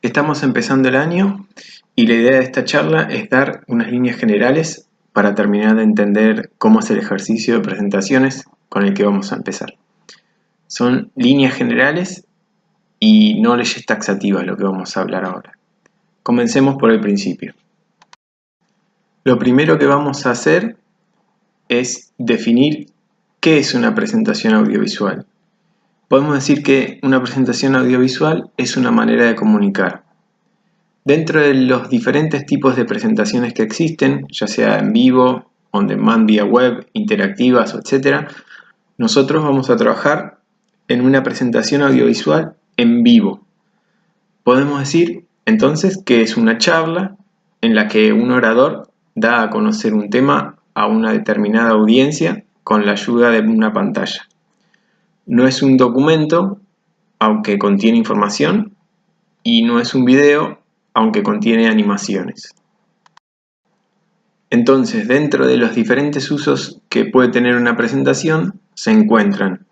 Estamos empezando el año y la idea de esta charla es dar unas líneas generales para terminar de entender cómo es el ejercicio de presentaciones con el que vamos a empezar. Son líneas generales y no leyes taxativas lo que vamos a hablar ahora. Comencemos por el principio. Lo primero que vamos a hacer es definir qué es una presentación audiovisual. Podemos decir que una presentación audiovisual es una manera de comunicar. Dentro de los diferentes tipos de presentaciones que existen, ya sea en vivo, on demand vía web, interactivas, etc., nosotros vamos a trabajar en una presentación audiovisual en vivo. Podemos decir entonces que es una charla en la que un orador da a conocer un tema a una determinada audiencia con la ayuda de una pantalla. No es un documento, aunque contiene información, y no es un video, aunque contiene animaciones. Entonces, dentro de los diferentes usos que puede tener una presentación, se encuentran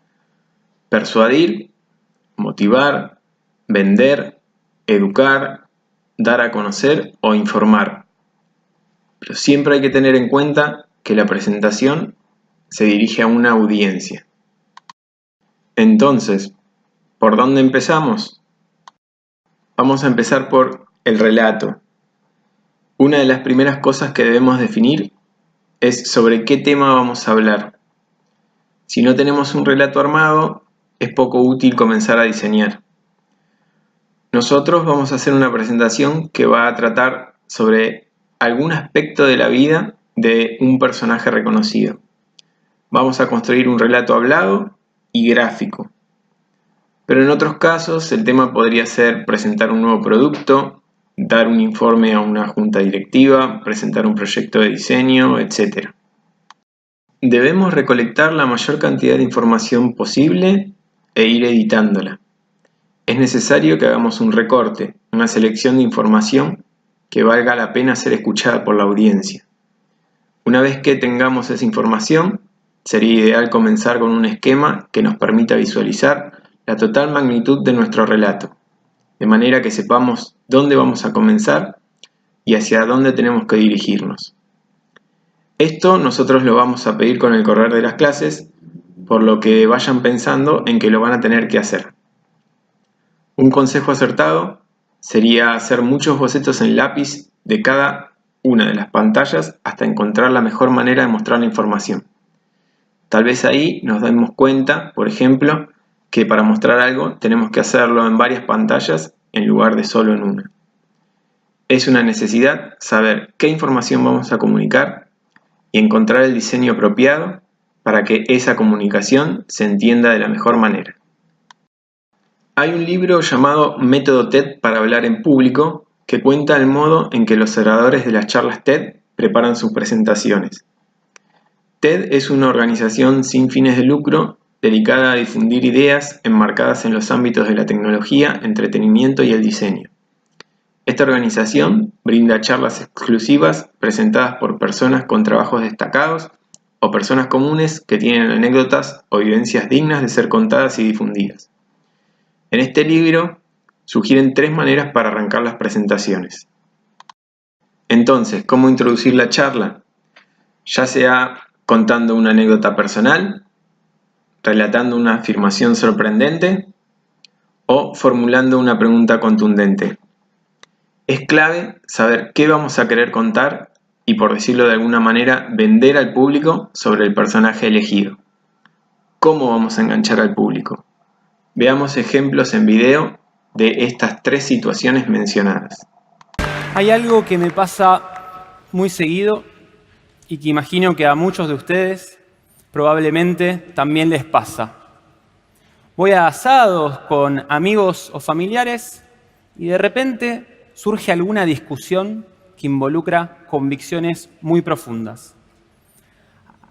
persuadir, motivar, vender, educar, dar a conocer o informar. Pero siempre hay que tener en cuenta que la presentación se dirige a una audiencia. Entonces, ¿por dónde empezamos? Vamos a empezar por el relato. Una de las primeras cosas que debemos definir es sobre qué tema vamos a hablar. Si no tenemos un relato armado, es poco útil comenzar a diseñar. Nosotros vamos a hacer una presentación que va a tratar sobre algún aspecto de la vida de un personaje reconocido. Vamos a construir un relato hablado y gráfico. Pero en otros casos el tema podría ser presentar un nuevo producto, dar un informe a una junta directiva, presentar un proyecto de diseño, etc. Debemos recolectar la mayor cantidad de información posible e ir editándola. Es necesario que hagamos un recorte, una selección de información que valga la pena ser escuchada por la audiencia. Una vez que tengamos esa información, sería ideal comenzar con un esquema que nos permita visualizar la total magnitud de nuestro relato, de manera que sepamos dónde vamos a comenzar y hacia dónde tenemos que dirigirnos. Esto nosotros lo vamos a pedir con el correr de las clases, por lo que vayan pensando en que lo van a tener que hacer. Un consejo acertado sería hacer muchos bocetos en lápiz de cada una de las pantallas hasta encontrar la mejor manera de mostrar la información. Tal vez ahí nos demos cuenta, por ejemplo, que para mostrar algo tenemos que hacerlo en varias pantallas en lugar de solo en una. Es una necesidad saber qué información vamos a comunicar y encontrar el diseño apropiado para que esa comunicación se entienda de la mejor manera. Hay un libro llamado Método TED para hablar en público que cuenta el modo en que los oradores de las charlas TED preparan sus presentaciones. TED es una organización sin fines de lucro dedicada a difundir ideas enmarcadas en los ámbitos de la tecnología, entretenimiento y el diseño. Esta organización brinda charlas exclusivas presentadas por personas con trabajos destacados o personas comunes que tienen anécdotas o vivencias dignas de ser contadas y difundidas. En este libro sugieren 3 maneras para arrancar las presentaciones. Entonces, ¿cómo introducir la charla? Ya sea contando una anécdota personal, relatando una afirmación sorprendente o formulando una pregunta contundente. Es clave saber qué vamos a querer contar y, por decirlo de alguna manera, vender al público sobre el personaje elegido. ¿Cómo vamos a enganchar al público? Veamos ejemplos en video de estas 3 situaciones mencionadas. Hay algo que me pasa muy seguido y que imagino que a muchos de ustedes probablemente también les pasa. Voy a asados con amigos o familiares y de repente surge alguna discusión que involucra convicciones muy profundas.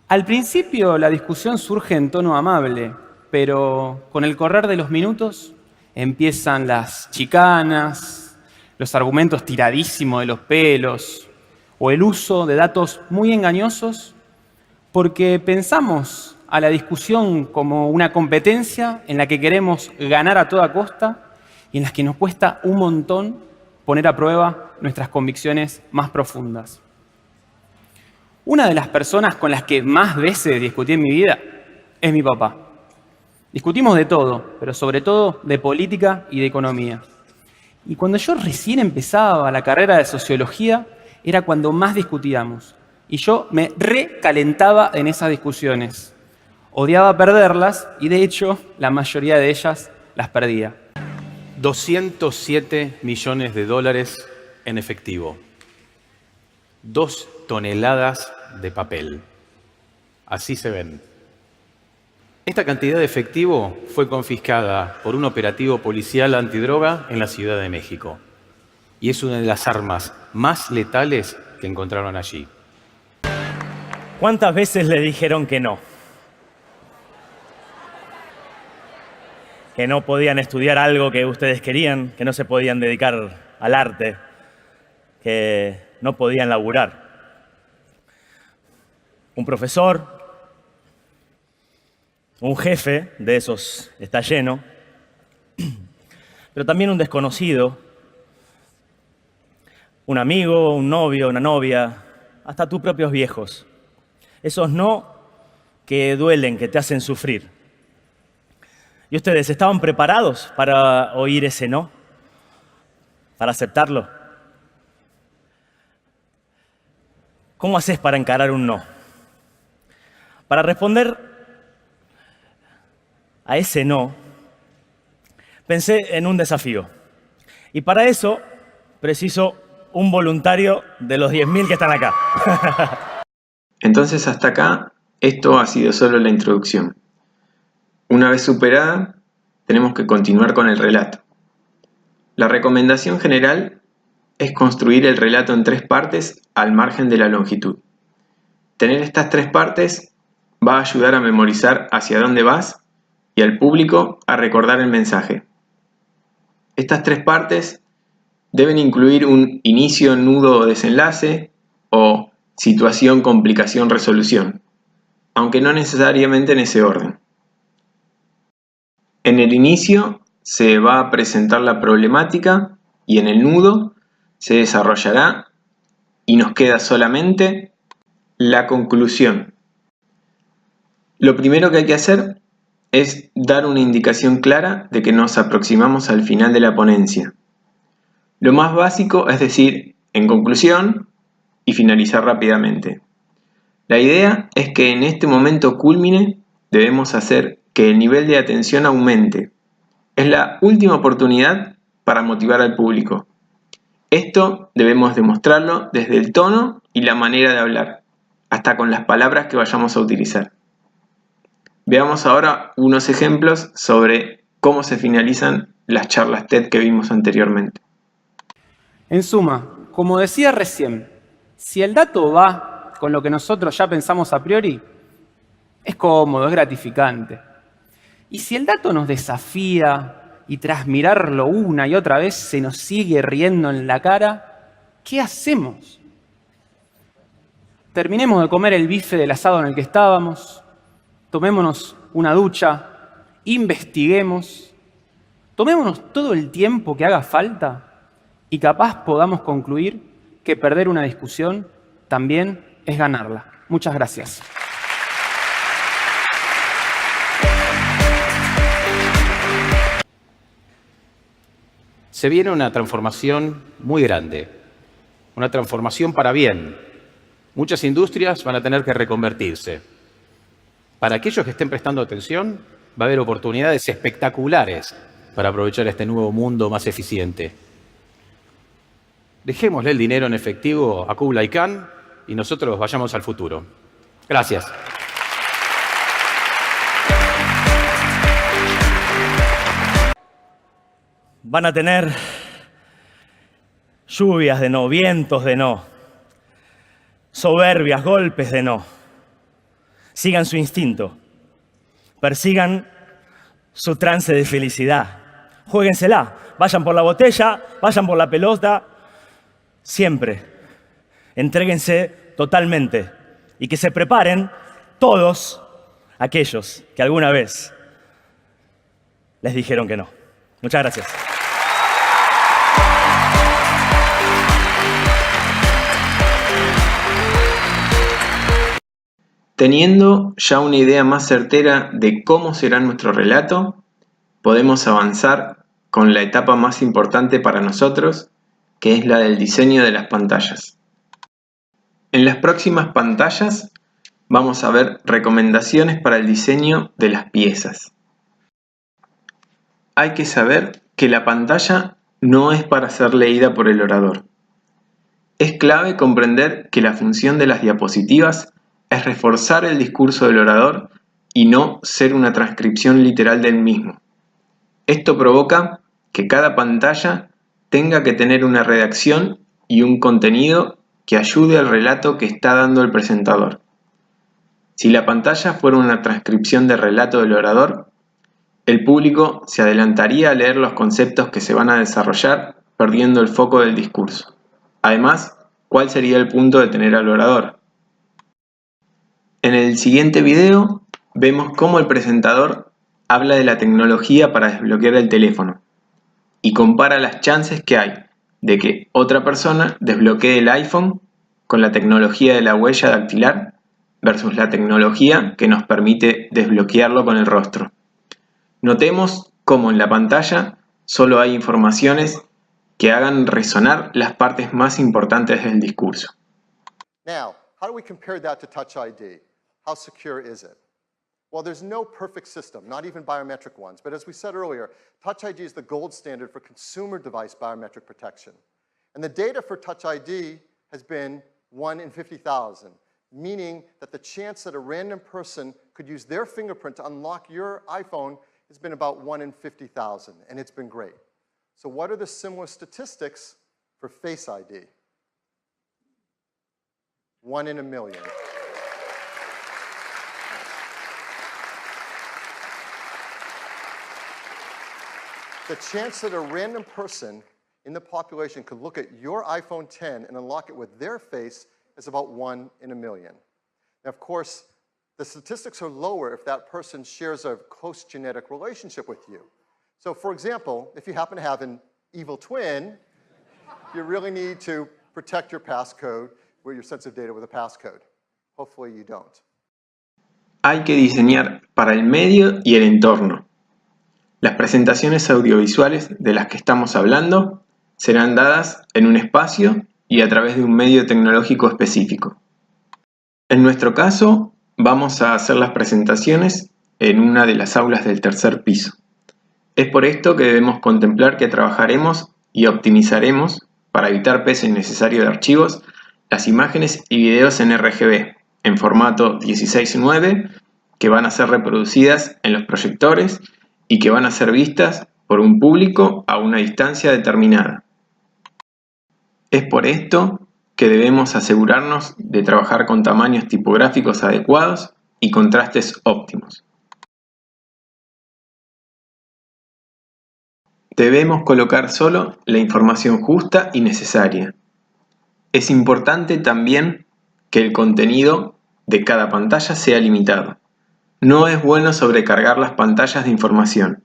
Al principio la discusión surge en tono amable, pero con el correr de los minutos empiezan las chicanas, los argumentos tiradísimos de los pelos o el uso de datos muy engañosos porque pensamos a la discusión como una competencia en la que queremos ganar a toda costa y en la que nos cuesta un montón poner a prueba nuestras convicciones más profundas. Una de las personas con las que más veces discutí en mi vida es mi papá. Discutimos de todo, pero sobre todo de política y de economía. Y cuando yo recién empezaba la carrera de sociología, era cuando más discutíamos. Y yo me recalentaba en esas discusiones. Odiaba perderlas y, de hecho, la mayoría de ellas las perdía. 207 millones de dólares en efectivo. 2 toneladas de papel. Así se ven. Esta cantidad de efectivo fue confiscada por un operativo policial antidroga en la Ciudad de México. Y es una de las armas más letales que encontraron allí. ¿Cuántas veces le dijeron que no? Que no podían estudiar algo que ustedes querían, que no se podían dedicar al arte, que no podían laburar. Un profesor, un jefe de esos está lleno, pero también un desconocido, un amigo, un novio, una novia, hasta tus propios viejos. Esos no que duelen, que te hacen sufrir. ¿Y ustedes estaban preparados para oír ese no? ¿Para aceptarlo? ¿Cómo haces para encarar un no? Para responder a ese no, pensé en un desafío. Y para eso preciso un voluntario de los 10.000 que están acá. Entonces, hasta acá, esto ha sido solo la introducción. Una vez superada, tenemos que continuar con el relato. La recomendación general es construir el relato en 3 partes al margen de la longitud. Tener estas 3 partes va a ayudar a memorizar hacia dónde vas y al público a recordar el mensaje. Estas 3 partes deben incluir un inicio, nudo o desenlace o situación, complicación, resolución, aunque no necesariamente en ese orden. En el inicio se va a presentar la problemática y en el nudo se desarrollará y nos queda solamente la conclusión. Lo primero que hay que hacer es dar una indicación clara de que nos aproximamos al final de la ponencia. Lo más básico es decir, en conclusión, y finalizar rápidamente. La idea es que en este momento cúlmine debemos hacer que el nivel de atención aumente. Es la última oportunidad para motivar al público. Esto debemos demostrarlo desde el tono y la manera de hablar, hasta con las palabras que vayamos a utilizar. Veamos ahora unos ejemplos sobre cómo se finalizan las charlas TED que vimos anteriormente. En suma, como decía recién, si el dato va con lo que nosotros ya pensamos a priori, es cómodo, es gratificante. Y si el dato nos desafía y tras mirarlo una y otra vez se nos sigue riendo en la cara, ¿qué hacemos? Terminemos de comer el bife del asado en el que estábamos, tomémonos una ducha, investiguemos, tomémonos todo el tiempo que haga falta y capaz podamos concluir que perder una discusión también es ganarla. Muchas gracias. Se viene una transformación muy grande, una transformación para bien. Muchas industrias van a tener que reconvertirse. Para aquellos que estén prestando atención, va a haber oportunidades espectaculares para aprovechar este nuevo mundo más eficiente. Dejémosle el dinero en efectivo a Kublai Khan y nosotros vayamos al futuro. Gracias. Van a tener lluvias de no, vientos de no, soberbias, golpes de no. Sigan su instinto, persigan su trance de felicidad. Juéguensela, vayan por la botella, vayan por la pelota, siempre. Entréguense totalmente y que se preparen todos aquellos que alguna vez les dijeron que no. Muchas gracias. Teniendo ya una idea más certera de cómo será nuestro relato, podemos avanzar con la etapa más importante para nosotros, que es la del diseño de las pantallas. En las próximas pantallas vamos a ver recomendaciones para el diseño de las piezas. Hay que saber que la pantalla no es para ser leída por el orador. Es clave comprender que la función de las diapositivas es reforzar el discurso del orador y no ser una transcripción literal del mismo. Esto provoca que cada pantalla tenga que tener una redacción y un contenido que ayude al relato que está dando el presentador. Si la pantalla fuera una transcripción del relato del orador, el público se adelantaría a leer los conceptos que se van a desarrollar, perdiendo el foco del discurso. Además, ¿cuál sería el punto de tener al orador? En el siguiente video vemos cómo el presentador habla de la tecnología para desbloquear el teléfono y compara las chances que hay de que otra persona desbloquee el iPhone con la tecnología de la huella dactilar versus la tecnología que nos permite desbloquearlo con el rostro. Notemos cómo en la pantalla solo hay informaciones que hagan resonar las partes más importantes del discurso. Now, how do we compare that to Touch ID? How secure is it? Well, there's no perfect system, not even biometric ones. But as we said earlier, Touch ID is the gold standard for consumer device biometric protection. And the data for Touch ID has been 1 in 50,000, meaning that the chance that a random person could use their fingerprint to unlock your iPhone has been about 1 in 50,000, and it's been great. So what are the similar statistics for Face ID? 1 in a million. The chance that a random person in the population could look at your iPhone 10 and unlock it with their face is about 1 in a million. Now, of course, the statistics are lower if that person shares a close genetic relationship with you. So, for example, if you happen to have an evil twin, you really need to protect your passcode with your sensitive data with a passcode. Hopefully you don't. Hay que diseñar para el medio y el entorno. Las presentaciones audiovisuales de las que estamos hablando serán dadas en un espacio y a través de un medio tecnológico específico. En nuestro caso, vamos a hacer las presentaciones en una de las aulas del tercer piso. Es por esto que debemos contemplar que trabajaremos y optimizaremos, para evitar peso innecesario de archivos, las imágenes y videos en RGB, en formato 16:9, que van a ser reproducidas en los proyectores y que van a ser vistas por un público a una distancia determinada. Es por esto que debemos asegurarnos de trabajar con tamaños tipográficos adecuados y contrastes óptimos. Debemos colocar solo la información justa y necesaria. Es importante también que el contenido de cada pantalla sea limitado. No es bueno sobrecargar las pantallas de información.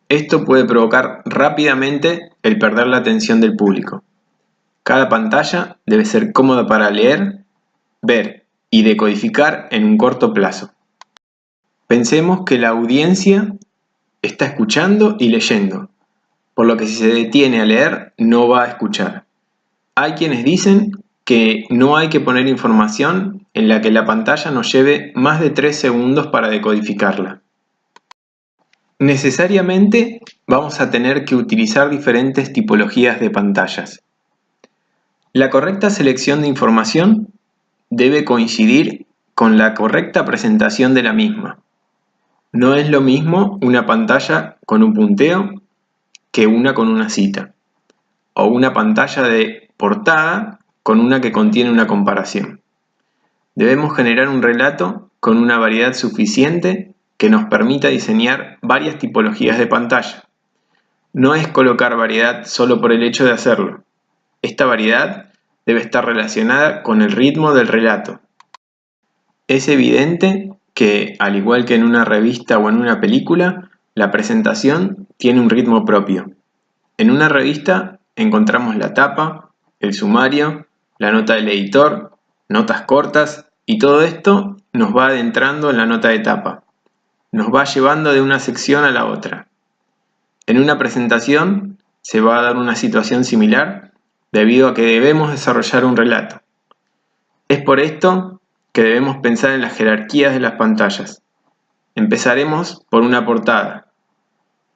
Esto puede provocar rápidamente el perder la atención del público. Cada pantalla debe ser cómoda para leer, ver y decodificar en un corto plazo. Pensemos que la audiencia está escuchando y leyendo, por lo que si se detiene a leer no va a escuchar. Hay quienes dicen que no hay que poner información en la que la pantalla nos lleve más de 3 segundos para decodificarla. Necesariamente vamos a tener que utilizar diferentes tipologías de pantallas. La correcta selección de información debe coincidir con la correcta presentación de la misma. No es lo mismo una pantalla con un punteo que una con una cita, o una pantalla de portada con una que contiene una comparación. Debemos generar un relato con una variedad suficiente que nos permita diseñar varias tipologías de pantalla. No es colocar variedad solo por el hecho de hacerlo. Esta variedad debe estar relacionada con el ritmo del relato. Es evidente que, al igual que en una revista o en una película, la presentación tiene un ritmo propio. En una revista encontramos la tapa, el sumario, la nota del editor, notas cortas Y todo esto nos va adentrando en la nota de tapa. Nos va llevando de una sección a la otra. En una presentación se va a dar una situación similar debido a que debemos desarrollar un relato. Es por esto que debemos pensar en las jerarquías de las pantallas. Empezaremos por una portada.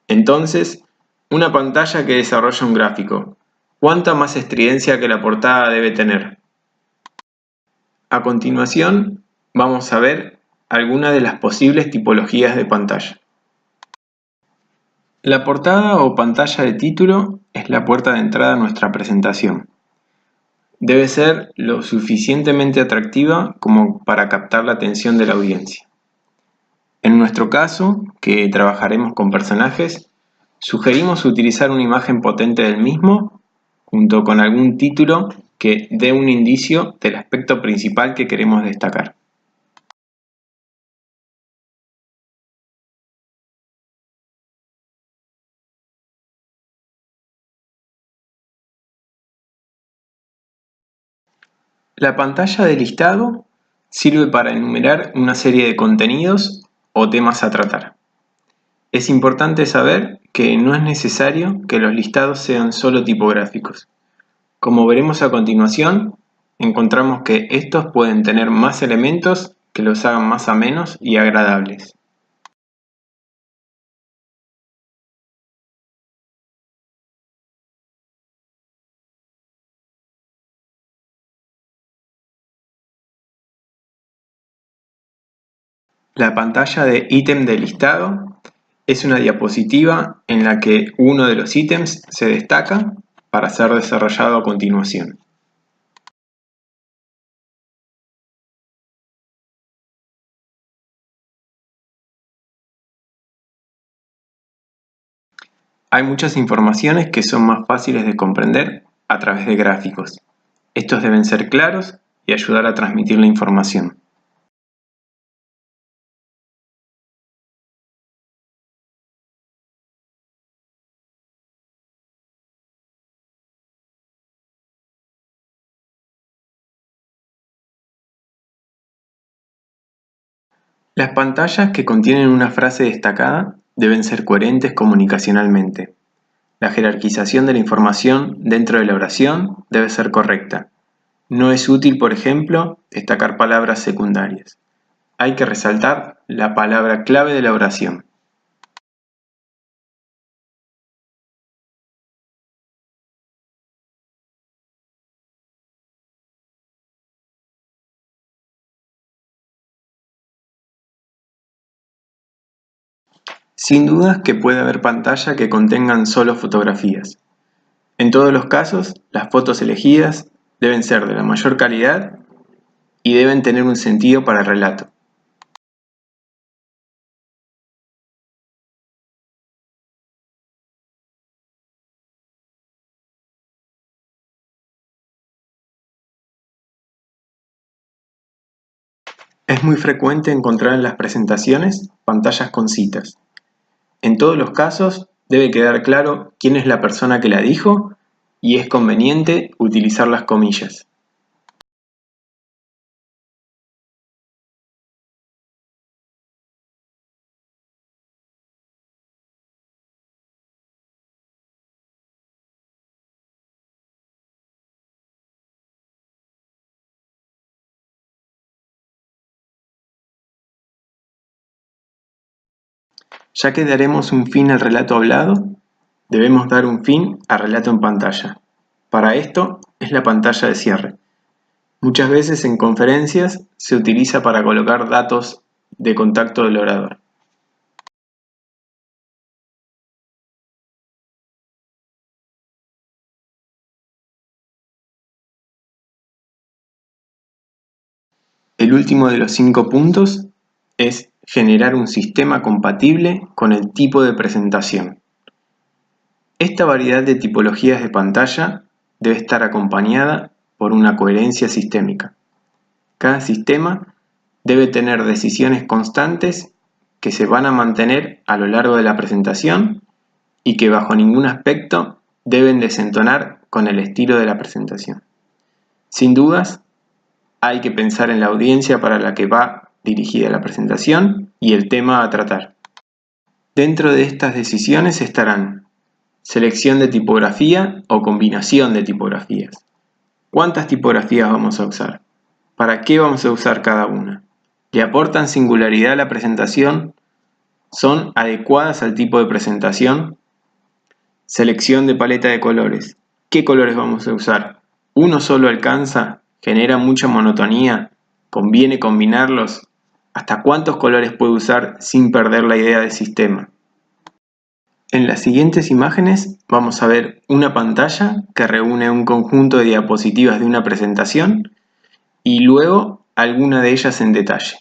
Entonces, una pantalla que desarrolla un gráfico. ¿Cuánta más estridencia que la portada debe tener? A continuación, vamos a ver algunas de las posibles tipologías de pantalla. La portada o pantalla de título es la puerta de entrada a nuestra presentación. Debe ser lo suficientemente atractiva como para captar la atención de la audiencia. En nuestro caso, que trabajaremos con personajes, sugerimos utilizar una imagen potente del mismo junto con algún título que dé un indicio del aspecto principal que queremos destacar. La pantalla de listado sirve para enumerar una serie de contenidos o temas a tratar. Es importante saber que no es necesario que los listados sean solo tipográficos. Como veremos a continuación, encontramos que estos pueden tener más elementos que los hagan más amenos y agradables. La pantalla de ítem de listado es una diapositiva en la que uno de los ítems se destaca para ser desarrollado a continuación. Hay muchas informaciones que son más fáciles de comprender a través de gráficos. Estos deben ser claros y ayudar a transmitir la información. Las pantallas que contienen una frase destacada deben ser coherentes comunicacionalmente. La jerarquización de la información dentro de la oración debe ser correcta. No es útil, por ejemplo, destacar palabras secundarias. Hay que resaltar la palabra clave de la oración. Sin dudas que puede haber pantalla que contengan solo fotografías. En todos los casos, las fotos elegidas deben ser de la mayor calidad y deben tener un sentido para el relato. Es muy frecuente encontrar en las presentaciones pantallas con citas. En todos los casos, debe quedar claro quién es la persona que la dijo y es conveniente utilizar las comillas. Ya que daremos un fin al relato hablado, debemos dar un fin al relato en pantalla. Para esto es la pantalla de cierre. Muchas veces en conferencias se utiliza para colocar datos de contacto del orador. El último de los 5 puntos es generar un sistema compatible con el tipo de presentación. Esta variedad de tipologías de pantalla debe estar acompañada por una coherencia sistémica. Cada sistema debe tener decisiones constantes que se van a mantener a lo largo de la presentación y que bajo ningún aspecto deben desentonar con el estilo de la presentación. Sin dudas, hay que pensar en la audiencia para la que va dirigida la presentación y el tema a tratar. Dentro de estas decisiones estarán selección de tipografía o combinación de tipografías. ¿Cuántas tipografías vamos a usar? ¿Para qué vamos a usar cada una? ¿Le aportan singularidad a la presentación? ¿Son adecuadas al tipo de presentación? Selección de paleta de colores. ¿Qué colores vamos a usar? ¿Uno solo alcanza? ¿Genera mucha monotonía? ¿Conviene combinarlos? ¿Hasta cuántos colores puedo usar sin perder la idea del sistema? En las siguientes imágenes vamos a ver una pantalla que reúne un conjunto de diapositivas de una presentación y luego alguna de ellas en detalle.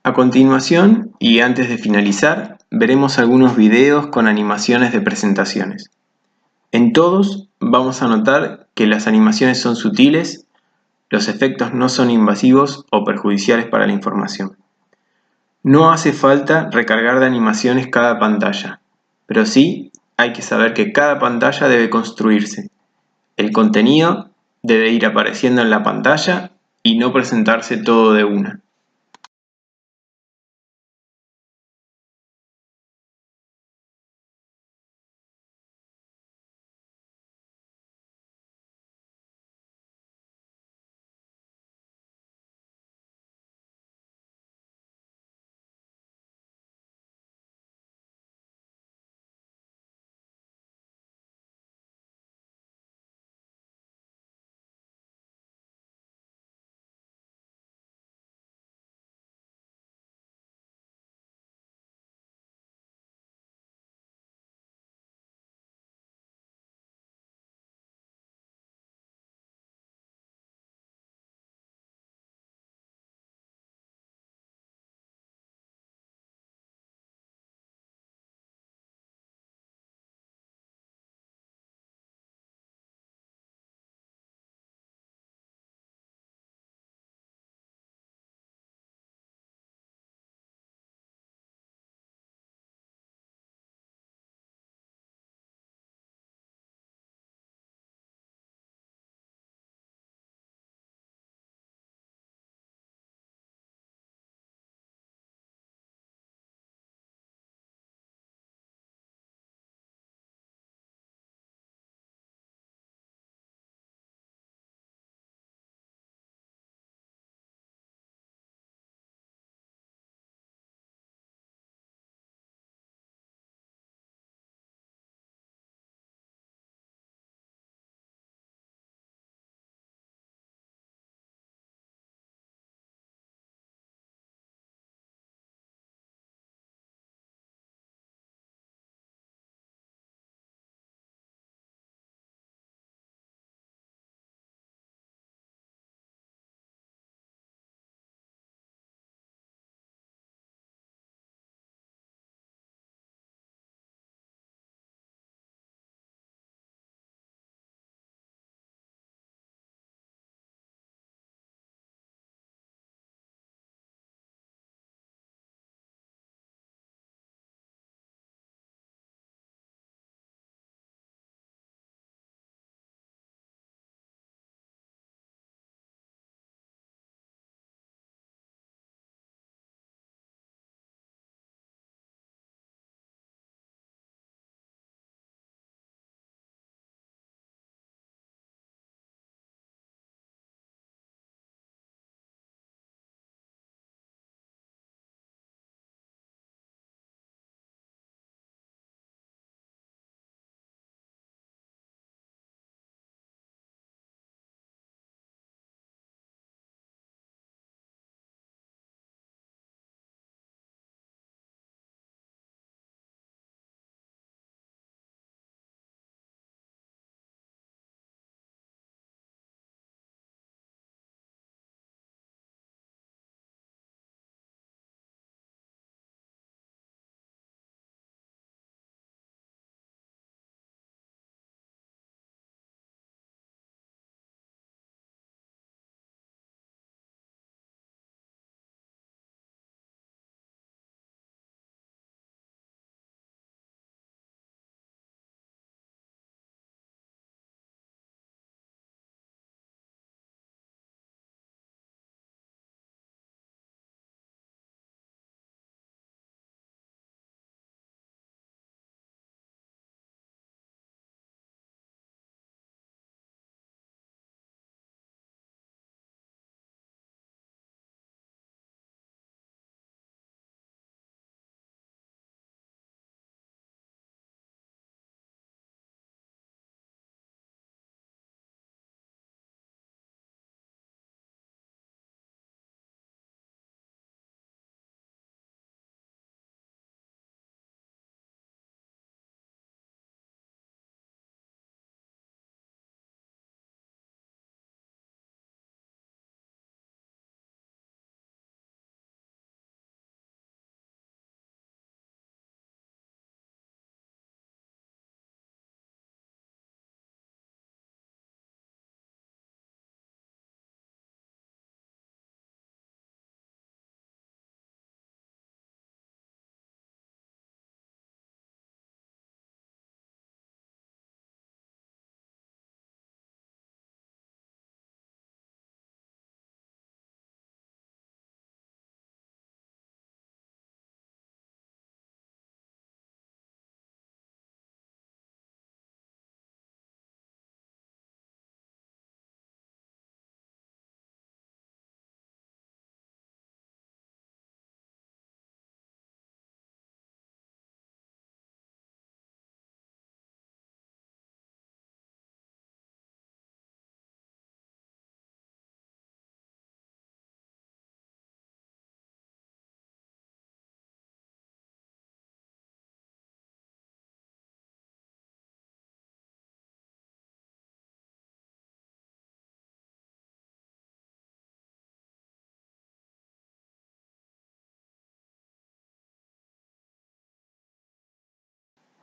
A continuación, y antes de finalizar, veremos algunos videos con animaciones de presentaciones. En todos vamos a notar que las animaciones son sutiles, los efectos no son invasivos o perjudiciales para la información. No hace falta recargar de animaciones cada pantalla, pero sí hay que saber que cada pantalla debe construirse. El contenido debe ir apareciendo en la pantalla y no presentarse todo de una.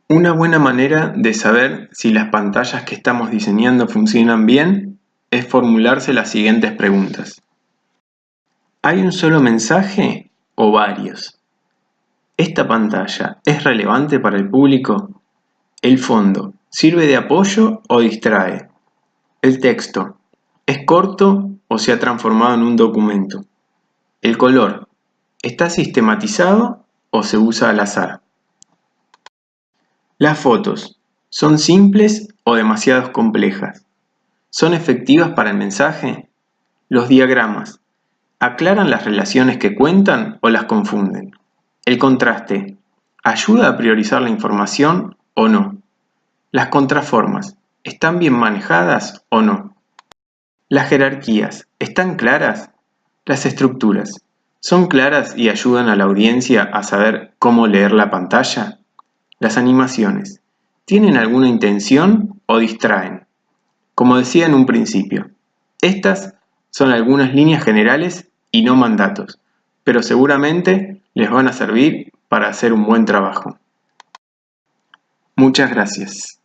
Una buena manera de saber si las pantallas que estamos diseñando funcionan bien es formularse las siguientes preguntas. ¿Hay un solo mensaje o varios? ¿Esta pantalla es relevante para el público? ¿El fondo sirve de apoyo o distrae? ¿El texto es corto o se ha transformado en un documento? ¿El color está sistematizado o se usa al azar? ¿Las fotos son simples o demasiado complejas? ¿Son efectivas para el mensaje? ¿Los diagramas aclaran las relaciones que cuentan o las confunden? ¿El contraste ayuda a priorizar la información o no? ¿Las contraformas están bien manejadas o no? ¿Las jerarquías están claras? ¿Las estructuras son claras y ayudan a la audiencia a saber cómo leer la pantalla? ¿Las animaciones tienen alguna intención o distraen? Como decía en un principio, estas son algunas líneas generales y no mandatos, pero seguramente les van a servir para hacer un buen trabajo. Muchas gracias.